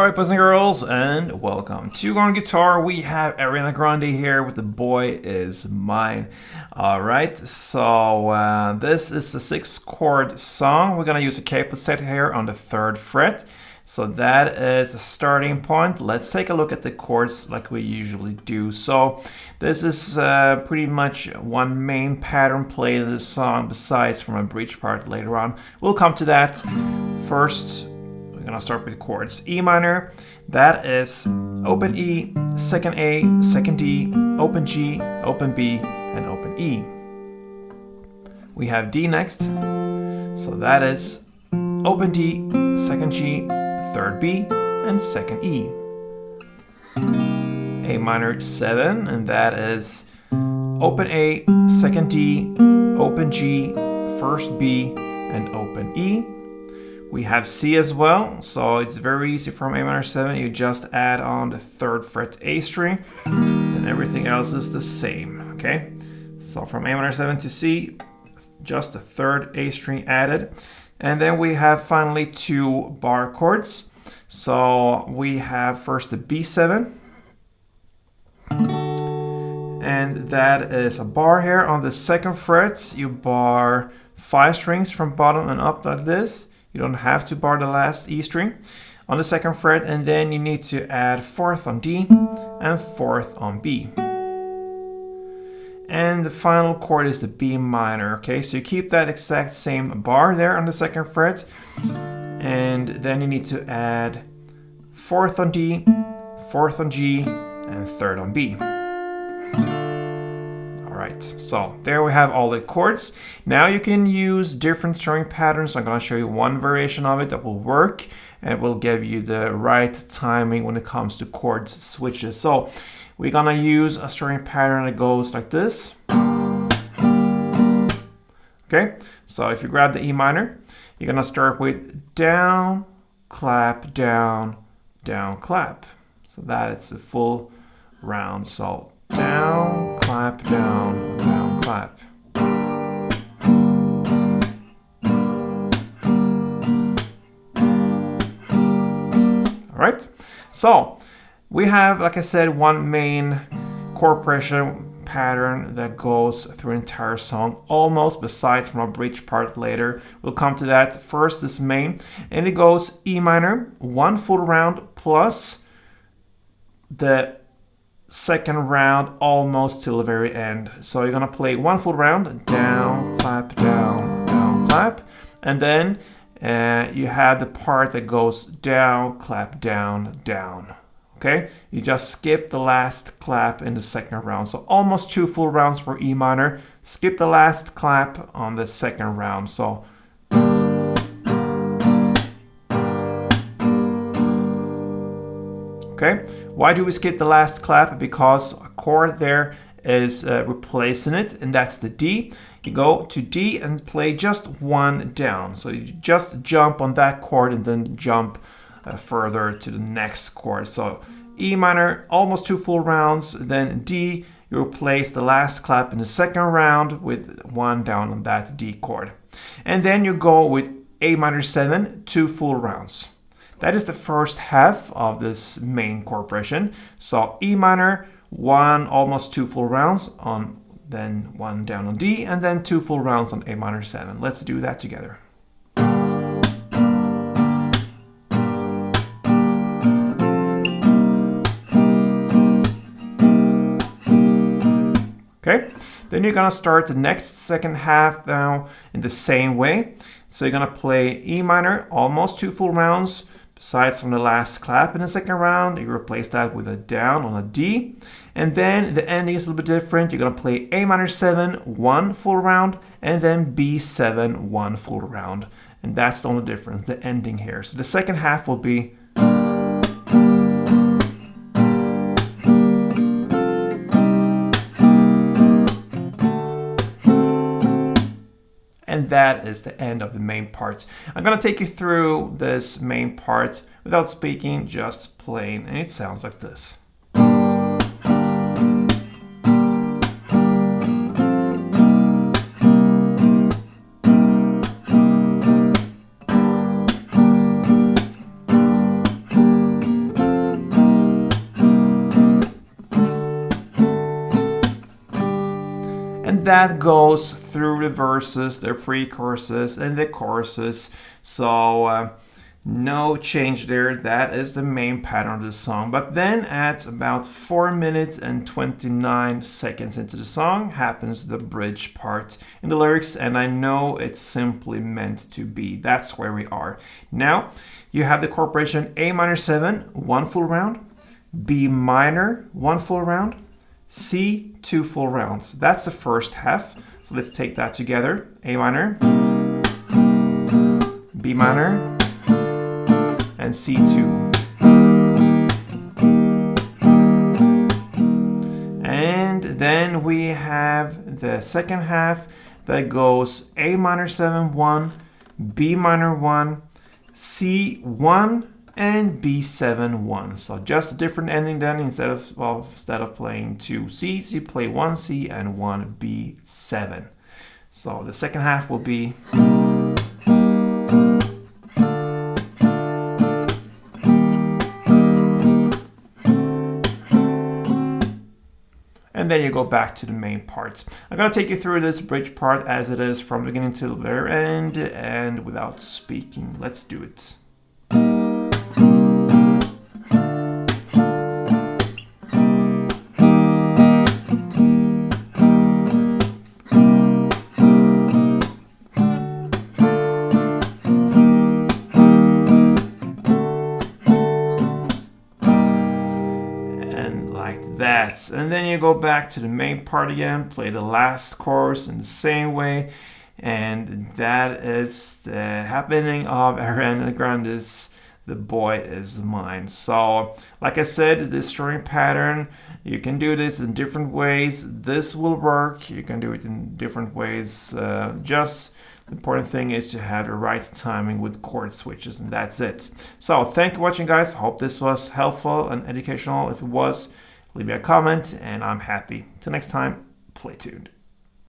Alright, boys and girls, and welcome to On Guitar. We have Ariana Grande here with The Boy Is Mine. Alright, so this is the 6-chord song. We're going to use a capo set here on the 3rd fret. So that is the starting point. Let's take a look at the chords like we usually do. So this is pretty much one main pattern played in this song besides from a bridge part later on. We'll come to that. First, we're gonna start with chords. E minor, that is open E, second A, second D, open G, open B, and open E. We have D next, so that is open D, second G, third B, and second E. A minor 7, and that is open A, second D, open G, first B, and open E. We have C as well, so it's very easy from A minor 7. You just add on the 3rd fret A string, and everything else is the same, okay? So from A minor 7 to C, just the 3rd A string added. And then we have finally 2 bar chords. So we have first the B7, and that is a bar here. On the 2nd fret, you bar 5 strings from bottom and up like this. You don't have to bar the last E string on the 2nd fret, and then you need to add 4th on D and 4th on B. And the final chord is the B minor, okay? So you keep that exact same bar there on the 2nd fret, and then you need to add 4th on D, 4th on G, and 3rd on B. Alright, so there we have all the chords. Now you can use different strumming patterns. I'm going to show you one variation of it that will work and will give you the right timing when it comes to chord switches. So we're going to use a strumming pattern that goes like this. Okay, so if you grab the E minor, you're going to start with down, clap, down, down, clap. So that is the full round. So down, clap, down, down, clap. All right, so we have, like I said, one main chord progression pattern that goes through the entire song, almost, besides from a bridge part later. We'll come to that. First, this main, and it goes E minor, 1 full round plus the 2nd round almost till the very end. So you're gonna play 1 full round, down, clap, down, down, clap, and then you have the part that goes down, clap, down, down. Okay, you just skip the last clap in the 2nd round. So almost 2 full rounds for E minor. Skip the last clap on the 2nd round. So okay, why do we skip the last clap? Because a chord there is replacing it, and that's the D. You go to D and play just 1 down. So you just jump on that chord and then jump further to the next chord. So E minor, almost 2 full rounds. Then D, you replace the last clap in the 2nd round with 1 down on that D chord. And then you go with A minor 7, 2 full rounds. That is the first half of this main chord progression. So E minor, 1, almost 2 full rounds on, then 1 down on D, and then 2 full rounds on A minor 7. Let's do that together. Okay, then you're gonna start the next 2nd half now in the same way. So you're gonna play E minor, almost 2 full rounds. Besides from the last clap in the 2nd round, you replace that with a down on a D. And then the ending is a little bit different. You're gonna play A minor 7, 1 full round, and then B7, 1 full round. And that's the only difference, the ending here. So the 2nd half will be and that is the end of the main part. I'm gonna take you through this main part without speaking, just playing, and it sounds like this. that goes through the verses, the pre-choruses, and the choruses. So no change there. That is the main pattern of the song. But then at about 4 minutes and 29 seconds into the song happens the bridge part in the lyrics, and I know it's simply meant to be. That's where we are. Now you have the chord progression A minor 7, 1 full round, B minor, 1 full round, C, 2 full rounds. That's the first half. So let's take that together. A minor, B minor, and C2. And then we have the second half that goes A minor 7, 1, B minor 1, C1, and B7, 1. So just a different ending then. Instead of playing 2 Cs, you play 1 C and 1 B7. So the second half will be... and then you go back to the main part. I'm going to take you through this bridge part as it is from the beginning to the very end and without speaking. Let's do it. That, and then you go back to the main part again, play the last chorus in the same way, and that is the happening of Ariana Grande's The Boy Is Mine. So like I said, this string pattern, you can do this in different ways. This will work, you can do it in different ways. Just the important thing is to have the right timing with chord switches, and that's it. So thank you for watching, guys. Hope this was helpful and educational. If it was, leave me a comment and I'm happy. Till next time, play tuned.